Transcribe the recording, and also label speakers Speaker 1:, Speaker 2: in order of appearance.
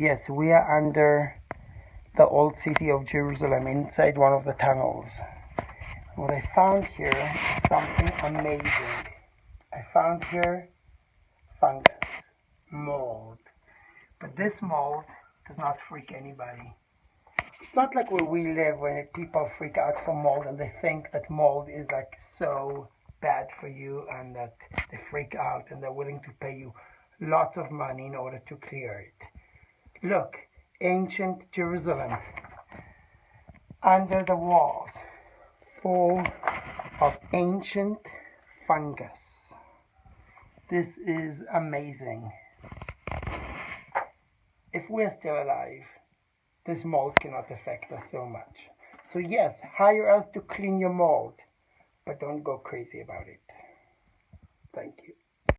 Speaker 1: yes, we are under the old city of Jerusalem, inside one of the tunnels. What I found here is something amazing. I found here fungus, mold. But this mold does not freak anybody. It's not like where we live, when people freak out for mold and they think that mold is like so bad for you, and that they freak out and they're willing to pay you lots of money in order to clear it. Look, ancient Jerusalem, under the walls, full of ancient fungus. This is amazing. If we're still alive, this mold cannot affect us so much. So yes, hire us to clean your mold, but don't go crazy about it. Thank you.